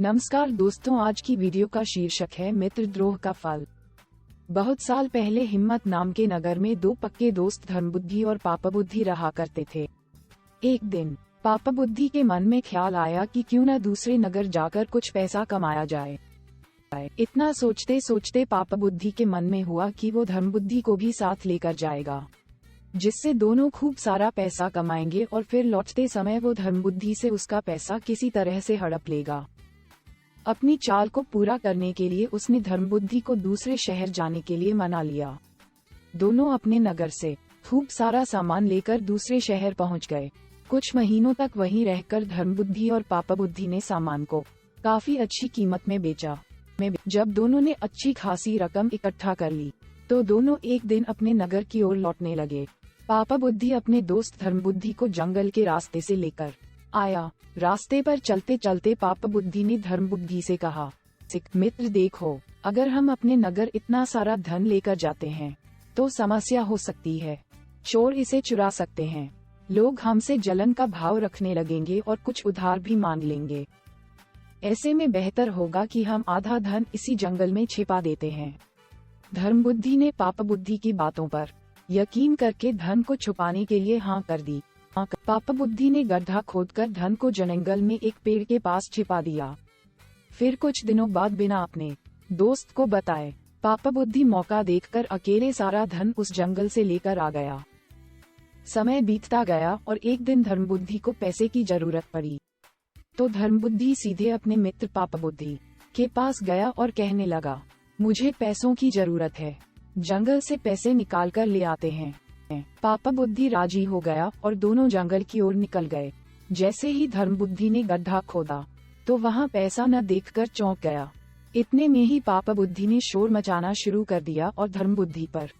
नमस्कार दोस्तों, आज की वीडियो का शीर्षक है मित्रद्रोह का फल। बहुत साल पहले हिम्मत नाम के नगर में दो पक्के दोस्त धर्मबुद्धि और पापबुद्धि रहा करते थे। एक दिन पापबुद्धि के मन में ख्याल आया कि क्यों न दूसरे नगर जाकर कुछ पैसा कमाया जाए। इतना सोचते सोचते पापबुद्धि के मन में हुआ कि वो धर्मबुद्धि को भी साथ लेकर जाएगा, जिससे दोनों खूब सारा पैसा कमाएंगे और फिर लौटते समय वो धर्मबुद्धि से उसका पैसा किसी तरह से हड़प लेगा। अपनी चाल को पूरा करने के लिए उसने धर्मबुद्धि को दूसरे शहर जाने के लिए मना लिया। दोनों अपने नगर से खूब सारा सामान लेकर दूसरे शहर पहुंच गए। कुछ महीनों तक वहीं रहकर धर्मबुद्धि और पापबुद्धि ने सामान को काफी अच्छी कीमत में बेचा। जब दोनों ने अच्छी खासी रकम इकट्ठा कर ली तो दोनों एक दिन अपने नगर की ओर लौटने लगे। पापबुद्धि अपने दोस्त धर्मबुद्धि को जंगल के रास्ते से लेकर आया। रास्ते पर चलते चलते पापबुद्धि ने धर्मबुद्धि से कहा, मित्र देखो, अगर हम अपने नगर इतना सारा धन लेकर जाते हैं तो समस्या हो सकती है। चोर इसे चुरा सकते हैं, लोग हमसे जलन का भाव रखने लगेंगे और कुछ उधार भी मांग लेंगे। ऐसे में बेहतर होगा कि हम आधा धन इसी जंगल में छिपा देते हैं। धर्मबुद्धि ने पापबुद्धि की बातों पर यकीन करके धन को छुपाने के लिए हाँ कर दी। पापबुद्धि ने गड्ढा खोदकर धन को जंगल में एक पेड़ के पास छिपा दिया। फिर कुछ दिनों बाद बिना अपने दोस्त को बताए पापबुद्धि मौका देखकर अकेले सारा धन उस जंगल से लेकर आ गया। समय बीतता गया और एक दिन धर्मबुद्धि को पैसे की जरूरत पड़ी तो धर्मबुद्धि सीधे अपने मित्र पापबुद्धि के पास गया और कहने लगा, मुझे पैसों की जरूरत है, जंगल से पैसे निकाल कर ले आते हैं। पापबुद्धि राजी हो गया और दोनों जंगल की ओर निकल गए। जैसे ही धर्मबुद्धि ने गड्ढा खोदा तो वहाँ पैसा न देखकर चौंक गया। इतने में ही पापबुद्धि ने शोर मचाना शुरू कर दिया और धर्मबुद्धि पर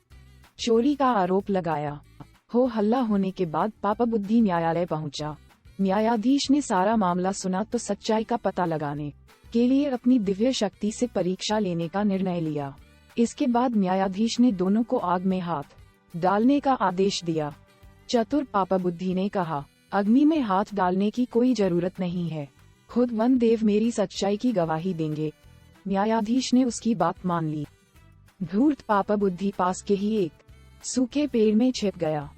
चोरी का आरोप लगाया। हो हल्ला होने के बाद पापबुद्धि न्यायालय पहुंचा। न्यायाधीश ने सारा मामला सुना तो सच्चाई का पता लगाने के लिए अपनी दिव्य शक्ति से परीक्षा लेने का निर्णय लिया। इसके बाद न्यायाधीश ने दोनों को आग में हाथ डालने का आदेश दिया। चतुर पापबुद्धि ने कहा, अग्नि में हाथ डालने की कोई जरूरत नहीं है, खुद वन देव मेरी सच्चाई की गवाही देंगे। न्यायाधीश ने उसकी बात मान ली। धूर्त पापबुद्धि पास के ही एक सूखे पेड़ में छिप गया।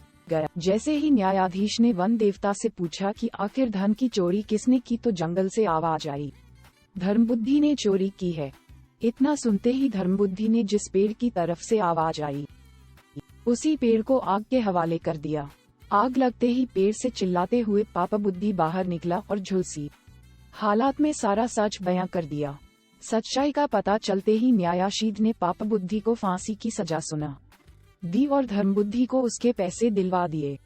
जैसे ही न्यायाधीश ने वन देवता से पूछा कि आखिर धन की चोरी किसने की तो जंगल से आवाज आई, धर्मबुद्धि ने चोरी की है। इतना सुनते ही धर्मबुद्धि ने जिस पेड़ की तरफ से आवाज आई उसी पेड़ को आग के हवाले कर दिया। आग लगते ही पेड़ से चिल्लाते हुए पापबुद्धि बाहर निकला और झुलसी हालात में सारा सच बयां कर दिया। सच्चाई का पता चलते ही न्यायाधीश ने पापबुद्धि को फांसी की सजा सुना दी और धर्मबुद्धि को उसके पैसे दिलवा दिए।